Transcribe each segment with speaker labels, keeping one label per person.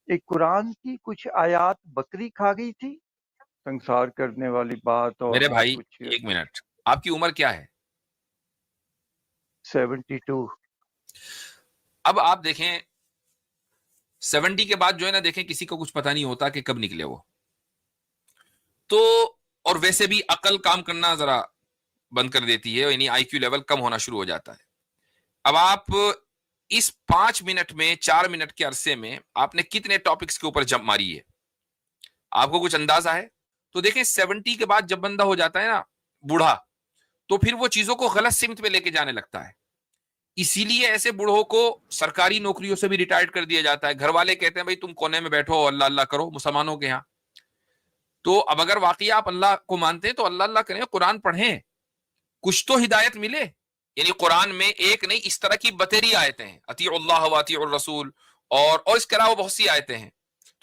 Speaker 1: ایک قرآن کی کچھ آیات بکری کھا گئی تھی، سنسار کرنے والی بات، اور
Speaker 2: میرے
Speaker 1: وہ
Speaker 2: بھائی
Speaker 1: کچھ
Speaker 2: ایک منٹ، آپ کی عمر کیا ہے؟
Speaker 1: 72۔
Speaker 2: اب آپ دیکھیں 70 کے بعد جو ہے نا، دیکھیں کسی کو کچھ پتہ نہیں ہوتا کہ کب نکلے وہ تو، اور ویسے بھی عقل کام کرنا ذرا بند کر دیتی ہے، یعنی آئی کیو لیول کم ہونا شروع ہو جاتا ہے۔ اب آپ اس 5 منٹ میں 4 منٹ کے عرصے میں آپ نے کتنے ٹاپکس کے اوپر جمپ ماری ہے، آپ کو کچھ اندازہ ہے؟ تو دیکھیں 70 کے بعد جب بندہ ہو جاتا ہے نا بوڑھا، تو پھر وہ چیزوں کو غلط سمت میں لے کے جانے لگتا ہے۔ اسی لیے ایسے بوڑھوں کو سرکاری نوکریوں سے بھی ریٹائرڈ کر دیا جاتا ہے۔ گھر والے کہتے ہیں بھائی تم کونے میں بیٹھو اللہ اللہ کرو، مسلمانوں کے یہاں۔ تو اب اگر واقعی آپ اللہ کو مانتے ہیں تو اللہ اللہ کریں، قرآن پڑھیں، کچھ تو ہدایت ملے۔ یعنی قرآن میں ایک نہیں، اس طرح کی بتیری آیتیں ہیں، اطیعوا اللہ و اطیعوا الرسول، اور اس کے علاوہ بہت سی آیتیں ہیں،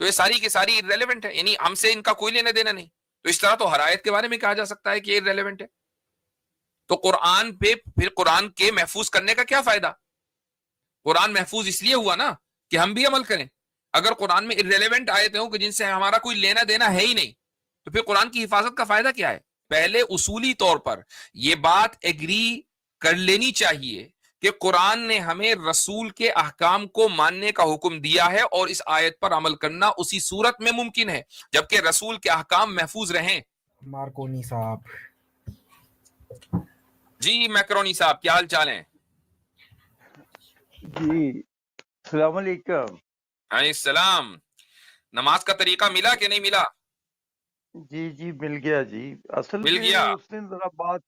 Speaker 2: تو یہ ساری کی ساری ارریلیونٹ ہے، یعنی ہم سے ان کا کوئی لینا دینا نہیں۔ تو اس طرح تو ہر آیت کے بارے میں کہا جا سکتا ہے کہ یہ ارریلیونٹ ہے۔ تو قرآن پہ پھر قرآن کے محفوظ کرنے کا کیا فائدہ؟ قرآن محفوظ اس لیے ہوا نا کہ ہم بھی عمل کریں۔ اگر قرآن میں ارریلیونٹ آیتیں ہوں کہ جن سے ہمارا کوئی لینا دینا ہے ہی نہیں، تو پھر قرآن کی حفاظت کا فائدہ کیا ہے؟ پہلے اصولی طور پر یہ بات ایگری کر لینی چاہیے کہ قرآن نے ہمیں رسول کے احکام کو ماننے کا حکم دیا ہے، اور اس آیت پر عمل کرنا اسی صورت میں ممکن ہے جبکہ رسول کے احکام محفوظ رہیں۔
Speaker 3: مارکونی صاحب،
Speaker 2: جی میکرونی صاحب، کیا حال چال ہیں؟
Speaker 1: جی السلام علیکم۔
Speaker 2: علیہ السلام۔ نماز کا طریقہ ملا کہ نہیں ملا؟
Speaker 1: جی مل گیا جی۔ اصل
Speaker 2: مل
Speaker 1: میں
Speaker 2: گیا؟
Speaker 1: اس دن ذرا بات،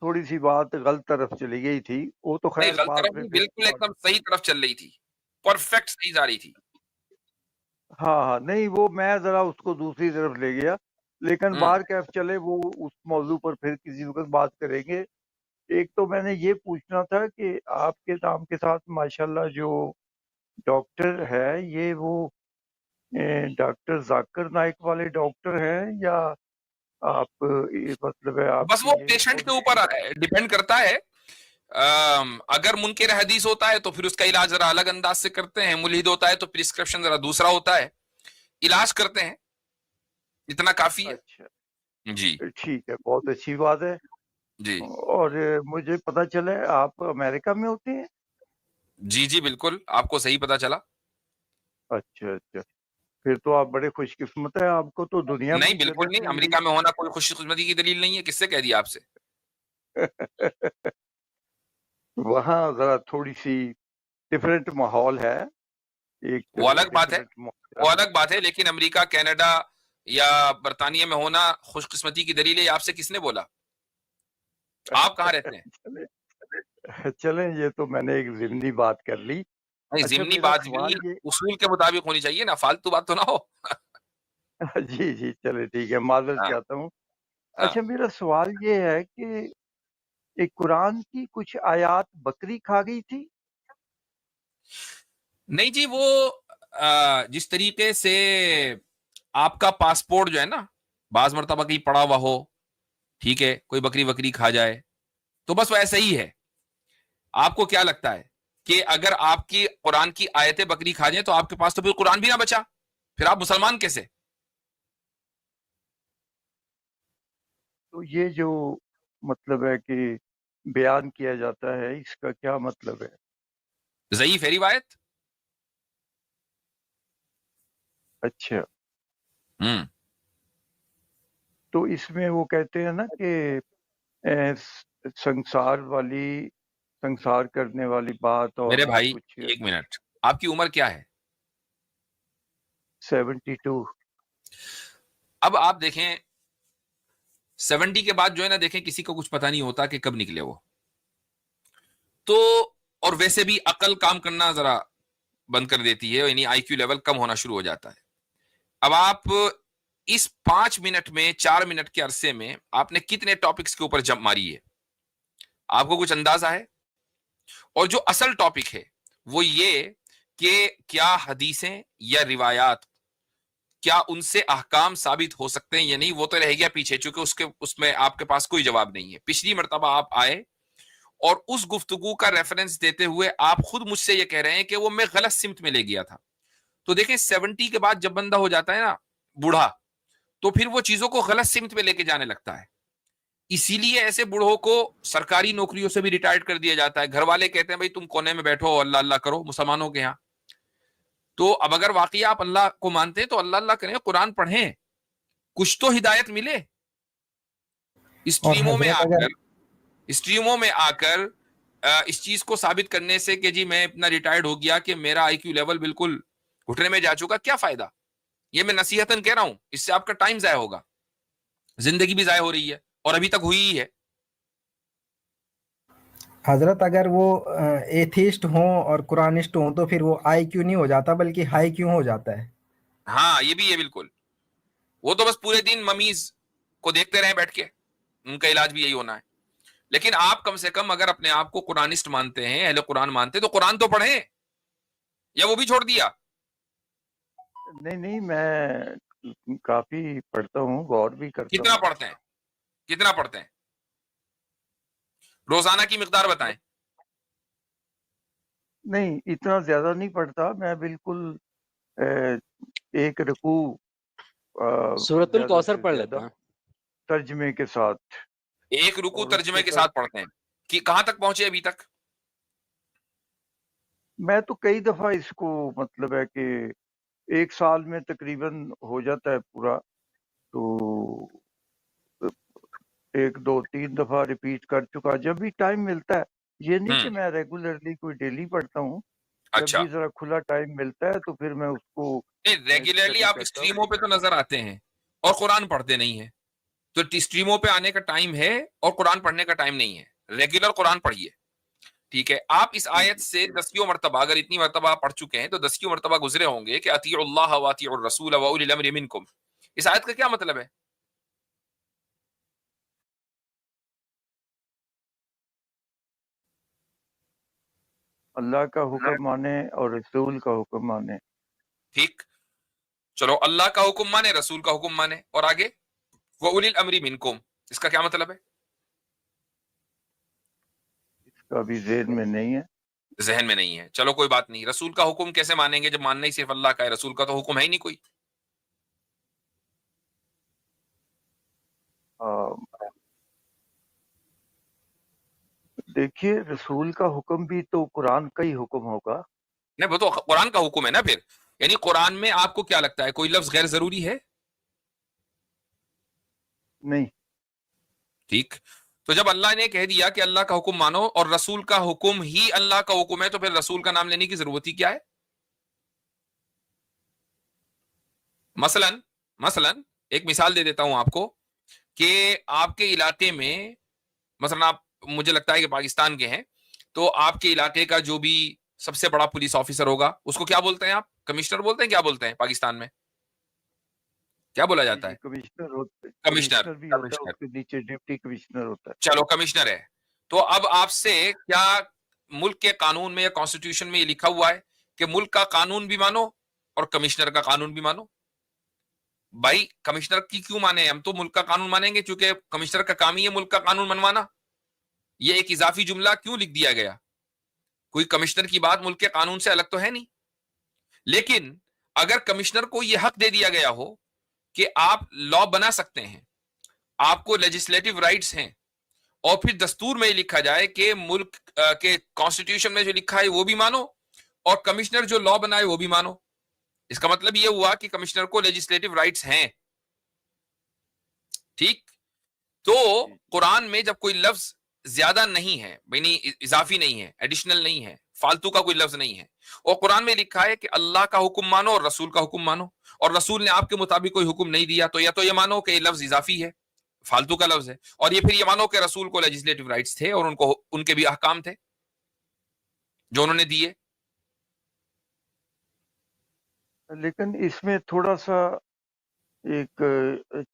Speaker 1: تھوڑی سی بات غلط طرف چلی گئی تھی، وہ تو
Speaker 2: نہیں
Speaker 1: خیر
Speaker 2: غلط
Speaker 1: بعد
Speaker 2: طرف
Speaker 1: میں
Speaker 2: نہیں،
Speaker 1: پھر
Speaker 2: بالکل ایک دم صحیح طرف چل رہی تھی، پرفیکٹ صحیح جا رہی تھی۔
Speaker 1: ہاں نہیں، وہ میں ذرا اس کو دوسری طرف لے گیا، لیکن
Speaker 2: ہوں
Speaker 1: باہر کیف چلے، وہ اس موضوع پر پھر کسی وقت بات کریں گے۔ ایک تو میں نے یہ پوچھنا تھا کہ آپ کے نام کے ساتھ ماشاءاللہ جو ڈاکٹر ہے، یہ وہ ڈاکٹر ذاکر نائک والے ڈاکٹر ہیں، یا آپ مطلب ہے آپ
Speaker 2: بس
Speaker 1: کی
Speaker 2: وہ
Speaker 1: یہ
Speaker 2: پیشنٹ کے اوپر
Speaker 1: پالیسی؟
Speaker 2: ڈیپینڈ کرتا ہے۔ اگر منکر حدیث ہوتا ہے تو پھر اس کا علاج ذرا الگ انداز سے کرتے ہیں، ملحد ہوتا ہے تو پرسکرپشن ذرا دوسرا ہوتا ہے، علاج کرتے ہیں، اتنا کافی
Speaker 1: اچھا
Speaker 2: ہے۔ جی
Speaker 1: ٹھیک ہے، بہت اچھی بات ہے۔
Speaker 2: جی
Speaker 1: اور مجھے پتہ چلا ہے آپ امریکہ میں ہوتے ہیں؟
Speaker 2: جی بالکل، آپ کو صحیح پتا چلا۔
Speaker 1: اچھا، پھر تو آپ بڑے خوش قسمت ہیں، آپ کو تو دنیا
Speaker 2: نہیں
Speaker 1: میں
Speaker 2: بالکل
Speaker 1: جگہ
Speaker 2: نہیں،
Speaker 1: مل
Speaker 2: امریکہ میں ہونا کوئی خوش قسمتی کی دلیل نہیں ہے، کس سے کہہ دیا آپ سے؟
Speaker 1: گئی۔ وہاں ذرا تھوڑی سی ڈفرینٹ ماحول ہے، ایک
Speaker 2: وہ الگ بات ہے،
Speaker 1: ڈفرینٹ
Speaker 2: وہ
Speaker 1: ماحول۔
Speaker 2: الگ بات ہے، لیکن امریکہ، کینیڈا یا برطانیہ میں ہونا خوش قسمتی کی دلیل ہے، آپ سے کس نے بولا؟ آپ کہاں رہتے ہیں؟
Speaker 1: چلیں یہ تو میں نے ایک ضمنی بات کر لی۔
Speaker 2: نہیں،
Speaker 1: اچھا
Speaker 2: ضمنی
Speaker 1: میرا
Speaker 2: بات بھی
Speaker 1: سوال یہ
Speaker 2: اصول کے مطابق ہونی چاہیے نا، فالتو بات تو نہ ہو۔
Speaker 1: جی چلے ٹھیک ہے، معذرت
Speaker 2: ہاں
Speaker 1: چاہتا ہوں۔
Speaker 2: ہاں۔
Speaker 1: اچھا میرا سوال یہ ہے کہ ایک قرآن کی کچھ آیات بکری کھا گئی تھی؟
Speaker 2: نہیں جی، وہ جس طریقے سے آپ کا پاسپورٹ جو ہے نا، بعض مرتبہ کہیں پڑا ہوا ہو، ٹھیک ہے، کوئی بکری وکری کھا جائے، تو بس وہ ایسا ہی ہے۔ آپ کو کیا لگتا ہے کہ اگر آپ کی قرآن کی آیتیں بکری کھا جائیں تو آپ کے پاس تو پھر قرآن بھی نہ بچا، پھر آپ مسلمان کیسے؟
Speaker 1: تو یہ جو مطلب ہے کہ بیان کیا جاتا ہے، اس کا کیا مطلب ہے؟
Speaker 2: ضعیف ہے روایت۔
Speaker 1: اچھا،
Speaker 2: ہوں
Speaker 1: تو اس میں وہ کہتے ہیں نا کہ سنسار کرنے والی بات، اور
Speaker 2: میرے
Speaker 1: وہ
Speaker 2: بھائی
Speaker 1: کچھ
Speaker 2: ایک منٹ، آپ کی عمر کیا ہے؟
Speaker 1: 72۔
Speaker 2: اب آپ دیکھیں 70 کے بعد جو ہے نا، دیکھیں کسی کو کچھ پتہ نہیں ہوتا کہ کب نکلے وہ تو، اور ویسے بھی عقل کام کرنا ذرا بند کر دیتی ہے، یعنی آئی کیو لیول کم ہونا شروع ہو جاتا ہے۔ اب آپ اس 5 منٹ میں 4 منٹ کے عرصے میں آپ نے کتنے ٹاپکس کے اوپر جمپ ماری ہے، آپ کو کچھ اندازہ ہے؟ اور جو اصل ٹاپک ہے وہ یہ کہ کیا حدیثیں یا روایات، کیا ان سے احکام ثابت ہو سکتے ہیں یا نہیں، وہ تو رہ گیا پیچھے، چونکہ اس میں آپ کے پاس کوئی جواب نہیں ہے۔ پچھلی مرتبہ آپ آئے اور اس گفتگو کا ریفرنس دیتے ہوئے آپ خود مجھ سے یہ کہہ رہے ہیں کہ وہ میں غلط سمت میں لے گیا تھا، تو دیکھیں 70 کے بعد جب بندہ ہو جاتا ہے نا بوڑھا, تو پھر وہ چیزوں کو غلط سمت میں لے کے جانے لگتا ہے. اسی لیے ایسے بوڑھوں کو سرکاری نوکریوں سے بھی ریٹائرڈ کر دیا جاتا ہے. گھر والے کہتے ہیں بھائی تم کونے میں بیٹھو اللہ اللہ کرو, مسلمانوں کے یہاں. تو اب اگر واقعی آپ اللہ کو مانتے ہیں تو اللہ اللہ کریں, قرآن پڑھیں, کچھ تو ہدایت ملے.
Speaker 3: اور حضرت اگر
Speaker 2: اسٹریموں میں آ کر اس چیز کو ثابت کرنے سے کہ جی میں اتنا ریٹائرڈ ہو گیا کہ میرا آئی کیو لیول بالکل گھٹنے میں جا چکا, کیا فائدہ؟ یہ میں نصیحتاً کہہ رہا ہوں, اس سے آپ کا ٹائم ضائع ہوگا, زندگی بھی ضائع ہو رہی ہے اور ابھی تک ہوئی ہی ہے.
Speaker 3: حضرت اگر وہ ایتھیسٹ ہوں اور قرآنسٹ ہوں تو پھر وہ آئی کیو نہیں ہو جاتا بلکہ ہائی کیو ہو جاتا ہے.
Speaker 2: ہاں یہ بھی ہے بالکل. وہ تو بس پورے دن ممیز کو دیکھتے رہیں بیٹھ کے, ان کا علاج بھی یہی ہونا ہے. لیکن آپ کم سے کم اگر اپنے آپ کو قرآنسٹ مانتے ہیں, اہل قرآن مانتے ہیں, تو قرآن تو پڑھیں, یا وہ بھی چھوڑ دیا؟
Speaker 1: نہیں میں کافی پڑھتا ہوں, غور بھی کرتا
Speaker 2: کتنا
Speaker 1: ہوں.
Speaker 2: پڑھتے ہیں, کتنا پڑھتے ہیں روزانہ کی مقدار بتائیں.
Speaker 1: نہیں اتنا زیادہ نہیں پڑھتا میں, بالکل ایک رکوع
Speaker 4: سورۃ
Speaker 1: زیادہ
Speaker 4: الکوثر
Speaker 1: سے
Speaker 4: پڑھ
Speaker 1: زیادہ
Speaker 4: لیتا ہوں.
Speaker 1: ترجمے کے ساتھ,
Speaker 2: ایک رکوع
Speaker 1: اور اس
Speaker 2: ترجمے کے
Speaker 1: ساتھ
Speaker 2: ساتھ پڑھتے ہیں کہ کہاں تک پہنچے ابھی تک؟
Speaker 1: میں تو کئی دفعہ اس کو مطلب ہے کہ ایک سال میں تقریباً ہو جاتا ہے پورا, تو ایک دو تین دفعہ ریپیٹ کر چکا جب بھی ٹائم ملتا ہے. یہ نہیں کہ میں ریگولرلی کوئی ڈیلی پڑھتا ہوں, جب
Speaker 2: اچھا,
Speaker 1: بھی ذرا کھلا ٹائم ملتا ہے تو پھر میں اس کو
Speaker 2: ریگولرلی
Speaker 1: اسٹڈی
Speaker 2: آپ
Speaker 1: کرتا ہوں.
Speaker 2: اسٹریموں پہ تو نظر آتے ہیں اور قرآن پڑھتے نہیں ہیں, تو اسٹریموں پہ آنے کا ٹائم ہے اور قرآن پڑھنے کا ٹائم نہیں ہے. ریگولر قرآن پڑھیے, ٹھیک ہے. آپ اس
Speaker 1: جی
Speaker 2: آیت
Speaker 1: جی
Speaker 2: سے 10 مرتبہ, اگر اتنی مرتبہ پڑھ چکے ہیں تو 10 مرتبہ گزرے ہوں گے کہ اطیعوا اللہ واطیعوا الرسول واولی الامر منکم. اس آیت کا کیا مطلب ہے؟
Speaker 1: اللہ کا حکم مانے اور رسول کا حکم مانے.
Speaker 2: ٹھیک, چلو اللہ کا حکم مانے, رسول کا حکم مانے, اور آگے واولی الامر منکم, اس کا کیا مطلب ہے؟
Speaker 1: اس کا بھی ذہن میں نہیں ہے.
Speaker 2: ذہن میں نہیں ہے, چلو کوئی بات نہیں. رسول کا حکم کیسے مانیں گے جب ماننا ہی صرف اللہ کا ہے؟ رسول کا تو حکم ہے ہی نہیں کوئی.
Speaker 1: دیکھیے رسول کا حکم بھی تو قرآن کا ہی حکم ہوگا.
Speaker 2: نہیں, وہ تو قرآن کا حکم ہے نا پھر. یعنی قرآن میں آپ کو کیا لگتا ہے کوئی لفظ غیر ضروری ہے؟
Speaker 1: نہیں.
Speaker 2: ٹھیک, تو جب اللہ نے کہہ دیا کہ اللہ کا حکم مانو اور رسول کا حکم ہی اللہ کا حکم ہے, تو پھر رسول کا نام لینے کی ضرورت ہی کیا ہے؟ مثلا ایک مثال دے دیتا ہوں آپ کو کہ آپ کے علاقے میں, مثلا آپ, مجھے لگتا ہے کہ پاکستان کے ہیں, تو آپ کے علاقے کا جو بھی سب سے بڑا پولیس آفیسر ہوگا اس کو کیا بولتے ہیں آپ؟ کمشنر بولتے ہیں, کیا بولتے ہیں پاکستان میں, کیا بولا
Speaker 1: جی
Speaker 2: جاتا
Speaker 1: جی
Speaker 2: ہے؟ کمشنر.
Speaker 1: کمشنر بھی ہوتا ہے,
Speaker 2: کمشنر,
Speaker 1: اس کے نیچے ڈپٹی کمشنر ہوتا ہے.
Speaker 2: چلو کمشنر ہے. تو اب آپ سے کیا ملک کے قانون میں یا کانسٹیٹیوشن میں یہ لکھا ہوا ہے کہ ملک کا قانون بھی مانو اور کمشنر کا قانون بھی مانو؟ بھائی کمشنر کی کیوں مانے؟ ہم تو ملک کا قانون مانیں گے چونکہ کمشنر کا کام ہی ہے ملک کا قانون منوانا. یہ ایک اضافی جملہ کیوں لکھ دیا گیا؟ کوئی کمشنر کی بات ملک کے قانون سے الگ تو ہے نہیں. لیکن اگر کمشنر کو یہ حق دے دیا گیا ہو کہ آپ لا بنا سکتے ہیں, آپ کو لیجسلیٹو رائٹس ہیں, اور پھر دستور میں یہ لکھا جائے کہ ملک کے کانسٹیٹیوشن میں جو لکھا ہے وہ بھی مانو اور کمشنر جو لا بنائے وہ بھی مانو, اس کا مطلب یہ ہوا کہ کمشنر کو لیجسلیٹو رائٹس ہیں. ٹھیک, تو
Speaker 1: جی
Speaker 2: قرآن میں جب کوئی لفظ زیادہ نہیں ہے, یعنی اضافی نہیں ہے, ایڈیشنل نہیں ہے, فالتو کا کوئی لفظ نہیں ہے, اور قرآن میں لکھا ہے کہ اللہ کا حکم مانو اور رسول کا حکم مانو, اور رسول نے آپ کے مطابق کوئی حکم نہیں دیا, تو یا تو یہ مانو کہ یہ لفظ اضافی ہے, فالتو کا لفظ ہے, اور یہ پھر یہ مانو کہ رسول کو لیجسلیٹو رائٹس تھے اور ان کے بھی احکام تھے جو انہوں نے دیے.
Speaker 1: لیکن اس میں تھوڑا سا ایک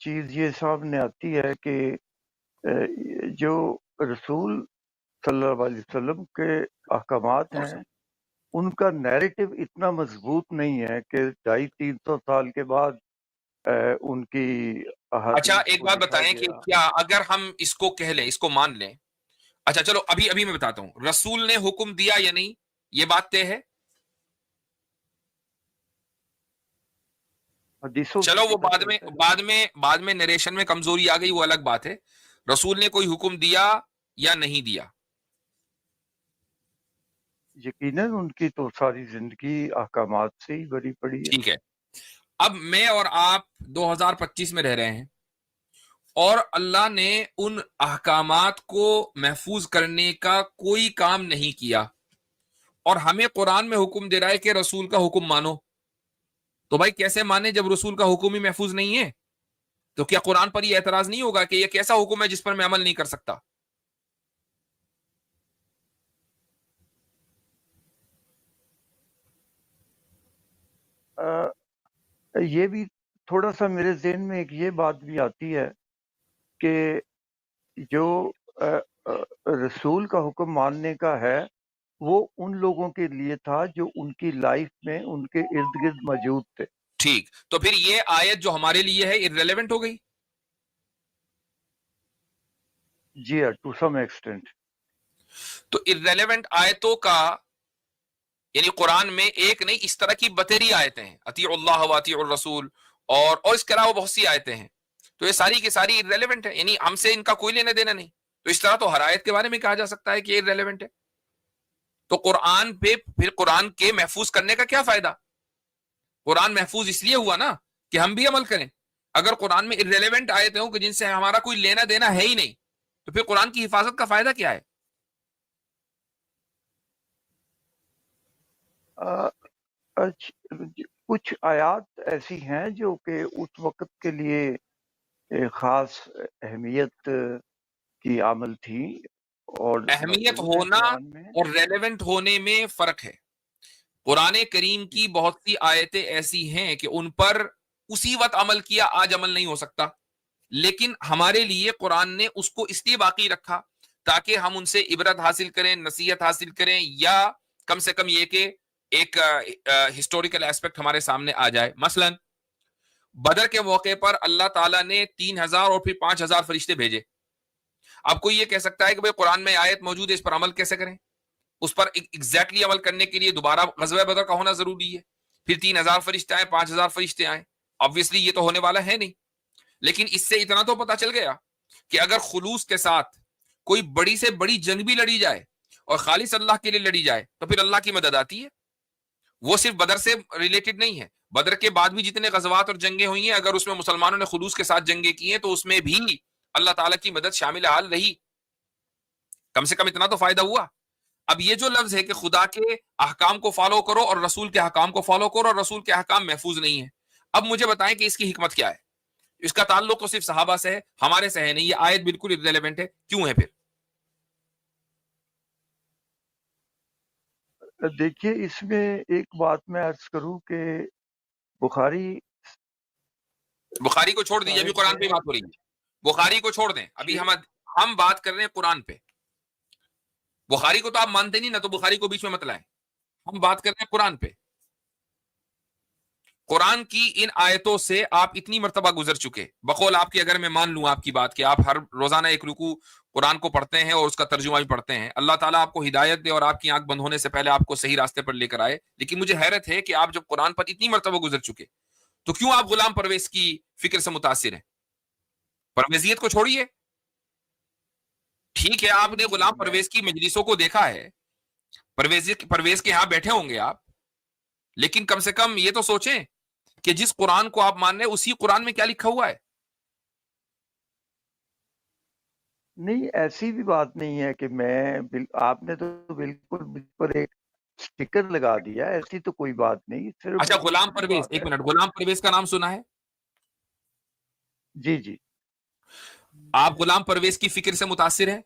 Speaker 1: چیز یہ سامنے آتی ہے کہ جو رسول صلی اللہ علیہ وسلم کے احکامات ہیں ان کا نیریٹو اتنا مضبوط نہیں ہے کہ 250-300 سال کے بعد ان کی
Speaker 2: اچھا
Speaker 1: احادیث
Speaker 2: ایک
Speaker 1: کو
Speaker 2: بات
Speaker 1: لکھا
Speaker 2: بتائیں کہ
Speaker 1: گیا.
Speaker 2: کیا اگر ہم اس کو کہہ لیں, اس کو مان لیں, اچھا چلو ابھی میں بتاتا ہوں, رسول نے حکم دیا یا نہیں یہ بات طے ہے؟
Speaker 1: حدیثوں
Speaker 2: چلو
Speaker 1: سے
Speaker 2: وہ
Speaker 1: پتہ چلتا ہے۔
Speaker 2: بعد میں نریشن میں کمزوری آ گئی، وہ الگ بات ہے. رسول نے کوئی حکم دیا یا نہیں دیا؟
Speaker 1: یقیناً ان کی تو ساری زندگی احکامات سے ہی بھری پڑی ہے۔
Speaker 2: ٹھیک ہے. اب میں اور آپ 2025 میں رہ رہے ہیں اور اللہ نے ان احکامات کو محفوظ کرنے کا کوئی کام نہیں کیا، اور ہمیں قرآن میں حکم دے رہا ہے کہ رسول کا حکم مانو. تو بھائی کیسے مانے جب رسول کا حکم ہی محفوظ نہیں ہے؟ تو کیا قرآن پر یہ اعتراض نہیں ہوگا کہ یہ کیسا حکم ہے جس پر میں عمل نہیں کر سکتا؟
Speaker 1: یہ بھی تھوڑا سا میرے ذہن میں ایک یہ بات بھی آتی ہے کہ جو رسول کا حکم ماننے کا ہے وہ ان لوگوں کے لیے تھا جو ان کی لائف میں ان کے ارد گرد موجود تھے۔
Speaker 2: ٹھیک، تو پھر یہ آیت جو ہمارے لیے ہے irrelevant ہو گئی؟
Speaker 1: جی ہاں، ٹو سم ایکسٹینٹ۔
Speaker 2: تو irrelevant آیتوں کا یعنی قرآن میں ایک نہیں، اس طرح کی بتیری آیتیں ہیں، اطیعوا اللہ و اطیعوا الرسول، اور اس کے علاوہ بہت سی آیتیں ہیں. تو یہ ساری کی ساری irrelevant ہے، یعنی ہم سے ان کا کوئی لینا دینا نہیں. تو اس طرح تو ہر آیت کے بارے میں کہا جا سکتا ہے کہ یہ irrelevant ہے. تو قرآن پہ پھر قرآن کے محفوظ کرنے کا کیا فائدہ؟ قرآن محفوظ اس لیے ہوا نا کہ ہم بھی عمل کریں. اگر قرآن میں irrelevant آیتیں ہوں کہ جن سے ہمارا کوئی لینا دینا ہے ہی نہیں، تو پھر قرآن کی حفاظت کا فائدہ کیا ہے؟
Speaker 1: کچھ آیات ایسی ہیں جو کہ اس وقت کے لیے خاص اہمیت کی عامل تھی، اور
Speaker 2: اہمیت
Speaker 1: مضمون ہے
Speaker 2: ہونا
Speaker 1: قرآن میں۔
Speaker 2: اور ریلیونٹ ہونے میں فرق ہے. قرآن کریم کی بہت سی آیتیں ایسی ہیں کہ ان پر اسی وقت عمل کیا، آج عمل نہیں ہو سکتا، لیکن ہمارے لیے قرآن نے اس کو اس لیے باقی رکھا تاکہ ہم ان سے عبرت حاصل کریں، نصیحت حاصل کریں، یا کم سے کم یہ کہ ایک ہسٹوریکل ایسپیکٹ ہمارے سامنے آ جائے. مثلا بدر کے موقع پر اللہ تعالیٰ نے 3000 اور پھر 5000 فرشتے بھیجے. اب کوئی یہ کہہ سکتا ہے کہ بھئی قرآن میں آیت موجود ہے، اس پر عمل کیسے کریں؟ اس پر ایگزیکٹلی عمل کرنے کے لیے دوبارہ غزوہ بدر کا ہونا ضروری ہے، پھر 3000 فرشتے آئے، 5000 فرشتے آئے. obviously یہ تو ہونے والا ہے نہیں، لیکن اس سے اتنا تو پتا چل گیا کہ اگر خلوص کے ساتھ کوئی بڑی سے بڑی جنگ بھی لڑی جائے اور خالص اللہ کے لیے لڑی جائے تو پھر اللہ کی مدد آتی ہے. وہ صرف بدر سے ریلیٹڈ نہیں ہے، بدر کے بعد بھی جتنے غزوات اور جنگیں ہوئی ہیں، اگر اس میں مسلمانوں نے خلوص کے ساتھ جنگیں کی ہیں تو اس میں بھی اللہ تعالیٰ کی مدد شامل حال رہی. کم سے کم اتنا تو فائدہ ہوا. اب یہ جو لفظ ہے کہ خدا کے احکام کو فالو کرو اور رسول کے احکام کو فالو کرو اور رسول کے احکام محفوظ نہیں ہے، اب مجھے بتائیں کہ اس کی حکمت کیا ہے؟ اس کا تعلق تو صرف صحابہ سے ہے، ہمارے سے ہے نہیں. یہ آیت بالکل irrelevant ہے. کیوں ہے پھر؟
Speaker 1: دیکھیے اس میں ایک بات میں عرض کروں کہ بخاری
Speaker 2: کو چھوڑ دیجیے، ابھی قرآن پہ بات ہو رہی ہے. بخاری کو چھوڑ دیں، ابھی ہم بات کر رہے ہیں قرآن پہ. بخاری کو تو آپ مانتے نہیں نا، تو بخاری کو بیچ میں مت لائیں. ہم بات کر رہے ہیں قرآن پہ. قرآن کی ان آیتوں سے آپ اتنی مرتبہ گزر چکے، بقول آپ کی اگر میں مان لوں آپ کی بات کہ آپ ہر روزانہ ایک رکوع قرآن کو پڑھتے ہیں اور اس کا ترجمہ بھی پڑھتے ہیں، اللہ تعالیٰ آپ کو ہدایت دے اور آپ کی آنکھ بند ہونے سے پہلے آپ کو صحیح راستے پر لے کر آئے. لیکن مجھے حیرت ہے کہ آپ جب قرآن پر اتنی مرتبہ گزر چکے تو کیوں آپ غلام پرویز کی فکر سے متاثر ہیں؟ پرویزیت کو چھوڑیے. ٹھیک ہے آپ نے غلام پرویز کی مجلسوں کو دیکھا ہے، پرویز کے ہاں بیٹھے ہوں گے آپ، لیکن کم سے کم یہ تو سوچیں کہ جس قرآن کو آپ مان رہے ہیں اسی قرآن میں کیا لکھا ہوا ہے.
Speaker 1: نہیں، ایسی بھی بات نہیں ہے کہ میں آپ نے تو بالکل مجھ پر ایک سٹکر لگا دیا، ایسی تو کوئی بات نہیں. صرف
Speaker 2: اچھا غلام
Speaker 1: دوسری
Speaker 2: پرویز،
Speaker 1: بات
Speaker 2: ایک
Speaker 1: ہے.
Speaker 2: منٹ، غلام پرویز کا نام سنا ہے؟
Speaker 1: جی جی.
Speaker 2: آپ غلام پرویز کی فکر سے متاثر ہیں؟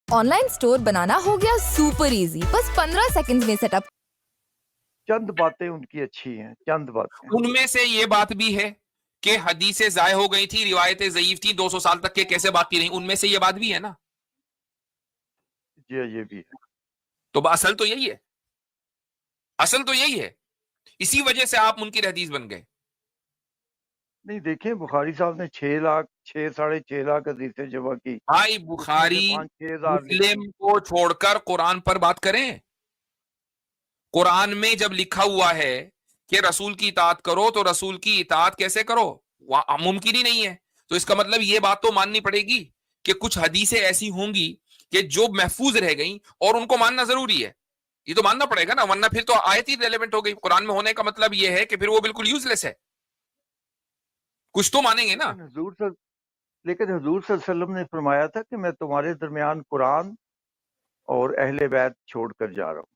Speaker 5: آن لائن سٹور بنانا ہو گیا سپر ایزی، بس 15 سیکنڈ میں سیٹ اپ.
Speaker 1: چند باتیں ان کی اچھی ہیں، چند باتیں.
Speaker 2: ان میں سے یہ بات بھی ہے کہ حدیثیں ضائع ہو گئی تھی، روایتیں ضعیف تھی، 200 سال تک کے کیسے باقی رہیں، ان میں سے یہ بات بھی ہے نا.
Speaker 1: جی یہ بھی ہے.
Speaker 2: تو اصل تو یہی ہے، اصل تو یہی ہے. اسی وجہ سے آپ منکر حدیث بن گئے.
Speaker 1: نہیں دیکھیں، بخاری صاحب نے 6.5 لاکھ حدیثیں جمع کی.
Speaker 2: بھائی بخاری
Speaker 1: 5-6 ہزار
Speaker 2: مسلم کو چھوڑ کر قرآن پر بات کریں. قرآن میں جب لکھا ہوا ہے کہ رسول کی اطاعت کرو تو رسول کی اطاعت کیسے کرو؟ ممکن ہی نہیں ہے. تو اس کا مطلب یہ بات تو ماننی پڑے گی کہ کچھ حدیثیں ایسی ہوں گی کہ جو محفوظ رہ گئیں اور ان کو ماننا ضروری ہے. یہ تو ماننا پڑے گا نا, ورنہ پھر تو آیت ہی ریلیونٹ ہو گئی. قرآن میں ہونے کا مطلب یہ ہے کہ پھر وہ بالکل یوز لیس ہے. کچھ تو مانیں گے نا.
Speaker 1: لیکن حضور صلی اللہ علیہ وسلم نے فرمایا تھا کہ میں تمہارے درمیان قرآن اور اہل بیت چھوڑ کر جا رہا ہوں.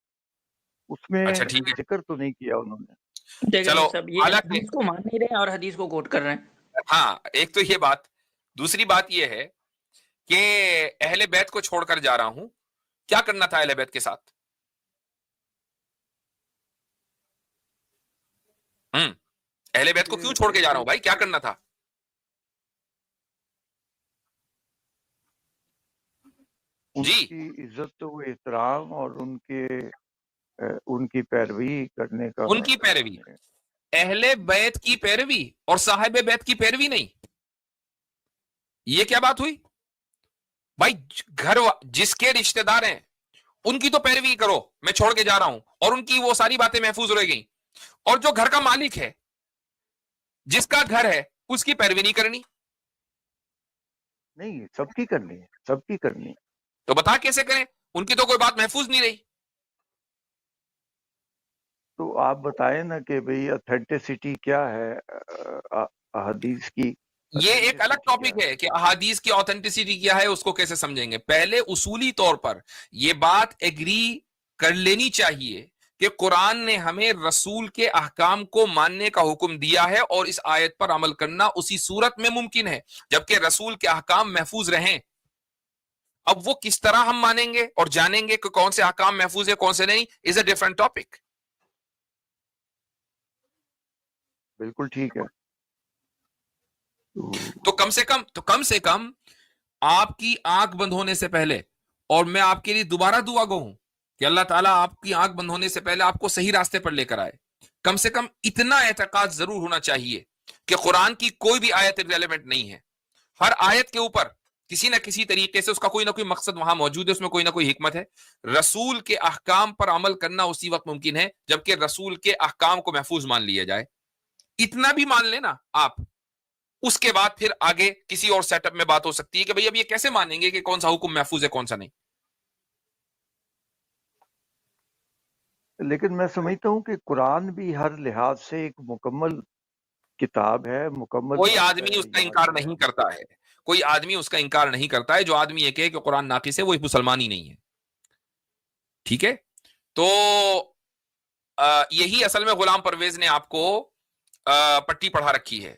Speaker 1: اس میں
Speaker 2: اچھا ٹھیک ہے,
Speaker 1: ذکر تو نہیں کیا انہوں نے.
Speaker 2: چلو
Speaker 4: سب یہ حدیث کو مان نہیں رہے ہیں اور حدیث کو کوٹ کر رہے ہیں.
Speaker 2: ہاں ایک تو یہ بات. دوسری بات یہ ہے کہ اہل بیت کو چھوڑ کر جا رہا ہوں, کیا کرنا تھا اہل بیت کے ساتھ؟ اہل بیت کو کیوں چھوڑ کے جا رہا ہوں بھائی, کیا کرنا تھا؟
Speaker 1: جی, ان کی عزت و احترام اور ان کی پیروی کرنے کا.
Speaker 2: ان کی پیروی, اہل بیت کی پیروی اور صاحب بیت کی پیروی نہیں. یہ کیا بات ہوئی بھائی؟ گھر جس کے رشتہ دار ہیں ان کی تو پیروی کرو, میں چھوڑ کے جا رہا ہوں, اور ان کی وہ ساری باتیں محفوظ رہ گئیں. اور جو گھر کا مالک ہے, جس کا گھر ہے, اس کی پیروی نہیں کرنی.
Speaker 1: نہیں, سب کی کرنی ہے, سب کی کرنی ہے.
Speaker 2: تو بتا کیسے کریں, ان کی تو کوئی بات محفوظ نہیں رہی.
Speaker 1: تو آپ بتائیں نا کہ بھئی اتھینٹسٹی کیا ہے احادیث کی.
Speaker 2: یہ ایک الگ ٹاپک ہے کہ احادیث کی آتھینٹسٹی کیا ہے, اس کو کیسے سمجھیں گے. پہلے اصولی طور پر یہ بات ایگری کر لینی چاہیے کہ قرآن نے ہمیں رسول کے احکام کو ماننے کا حکم دیا ہے, اور اس آیت پر عمل کرنا اسی صورت میں ممکن ہے جبکہ رسول کے احکام محفوظ رہیں. اب وہ کس طرح ہم مانیں گے اور جانیں گے کہ کون سے احکام محفوظ ہے کون سے نہیں, از اے ڈفرنٹ ٹاپک.
Speaker 1: بالکل ٹھیک ہے.
Speaker 2: تو کم سے کم آپ کی آنکھ بند ہونے سے پہلے, اور میں آپ کے لیے دوبارہ دعا گو ہوں کہ اللہ تعالیٰ آپ کی آنکھ بند ہونے سے پہلے آپ کو صحیح راستے پر لے کر آئے. کم سے کم اتنا اعتقاد ضرور ہونا چاہیے کہ قرآن کی کوئی بھی آیت ریلیونٹ نہیں ہے. ہر آیت کے اوپر کسی نہ کسی طریقے سے اس کا کوئی نہ کوئی مقصد وہاں موجود ہے, اس میں کوئی نہ کوئی حکمت ہے. رسول کے احکام پر عمل کرنا اسی وقت ممکن ہے جبکہ رسول کے احکام کو محفوظ مان لیا جائے. اتنا بھی مان لینا آپ, اس کے بعد پھر آگے کسی اور سیٹ اپ میں بات ہو سکتی ہے کہ بھئی اب یہ کیسے مانیں گے کہ کون سا حکم محفوظ ہے کون سا نہیں.
Speaker 1: لیکن میں سمجھتا ہوں کہ قرآن بھی ہر لحاظ سے ایک مکمل کتاب ہے, مکمل.
Speaker 2: کوئی آدمی اس کا انکار نہیں کرتا ہے, کوئی آدمی اس کا انکار نہیں کرتا ہے. جو آدمی یہ کہے کہ قرآن ناقص ہے وہ مسلمان ہی نہیں ہے. ٹھیک ہے, تو یہی اصل میں غلام پرویز نے آپ کو پٹی پڑھا رکھی ہے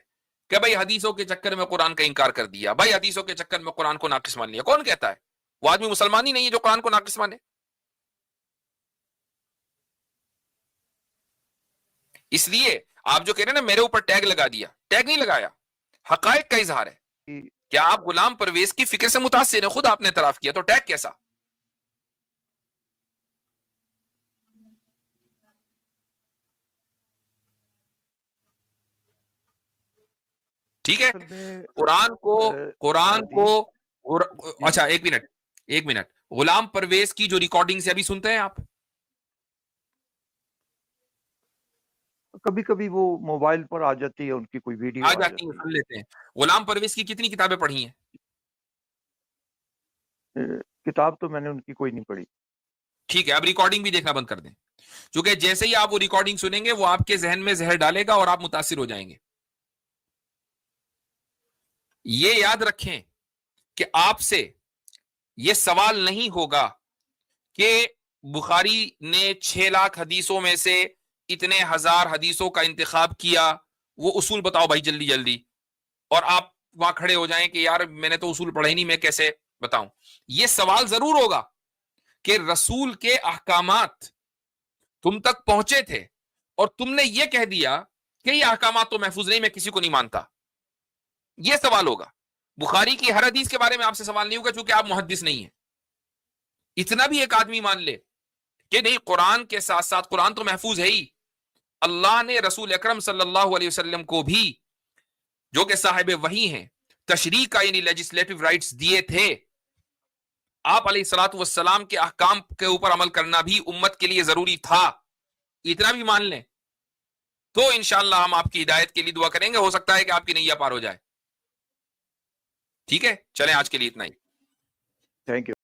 Speaker 2: کہ بھائی حدیثوں کے چکر میں قرآن کا انکار کر دیا, بھائی حدیثوں کے چکر میں قرآن کو ناقص مان لیا. کون کہتا ہے؟ وہ آدمی مسلمان ہی نہیں ہے جو قرآن کو ناقص مانے. اس لیے آپ جو کہہ رہے ہیں نا میرے اوپر ٹیگ لگا دیا, ٹیگ نہیں لگایا, حقائق کا اظہار ہے. کیا آپ غلام پرویز کی فکر سے متاثر ہیں؟ خود آپ نے اعتراف کیا, تو ٹیگ کیسا؟ ٹھیک ہے, قرآن کو اچھا ایک منٹ غلام پرویز کی جو ریکارڈنگ سے ابھی سنتے ہیں آپ؟
Speaker 1: کبھی کبھی وہ موبائل پر آ جاتی ہے, ان کی کوئی ویڈیو
Speaker 2: آ جاتی ہے, سن لیتے ہیں. غلام پرویز کی کتنی کتابیں پڑھی ہیں؟
Speaker 1: کتاب تو میں نے ان کی کوئی نہیں پڑھی.
Speaker 2: ٹھیک ہے, اب ریکارڈنگ بھی دیکھنا بند کر دیں, کیونکہ جیسے ہی آپ وہ ریکارڈنگ سنیں گے وہ آپ کے ذہن میں زہر ڈالے گا اور آپ متاثر ہو جائیں گے. یہ یاد رکھیں کہ آپ سے یہ سوال نہیں ہوگا کہ بخاری نے 6 لاکھ حدیثوں میں سے اتنے ہزار حدیثوں کا انتخاب کیا, وہ اصول بتاؤ بھائی جلدی جلدی, اور آپ وہاں کھڑے ہو جائیں کہ یار میں نے تو اصول پڑھا ہی نہیں, میں کیسے بتاؤں. یہ سوال ضرور ہوگا کہ رسول کے احکامات تم تک پہنچے تھے اور تم نے یہ کہہ دیا کہ یہ احکامات تو محفوظ نہیں, میں کسی کو نہیں مانتا. یہ سوال ہوگا. بخاری کی ہر حدیث کے بارے میں آپ سے سوال نہیں ہوگا چونکہ آپ محدث نہیں ہیں. اتنا بھی ایک آدمی مان لے کہ نہیں, قرآن کے ساتھ ساتھ قرآن تو محفوظ ہے ہی, اللہ نے رسول اکرم صلی اللہ علیہ وسلم کو بھی جو کہ صاحب وحی ہیں تشریع کا یعنی لیجسلیٹو رائٹس دیے تھے. آپ علیہ الصلوۃ والسلام کے احکام کے اوپر عمل کرنا بھی امت کے لیے ضروری تھا. اتنا بھی مان لیں تو انشاءاللہ ہم آپ کی ہدایت کے لیے دعا کریں گے، ہو سکتا ہے کہ آپ کی نیا پار ہو جائے. ٹھیک ہے، چلیں آج کے لیے اتنا ہی.
Speaker 1: Thank you.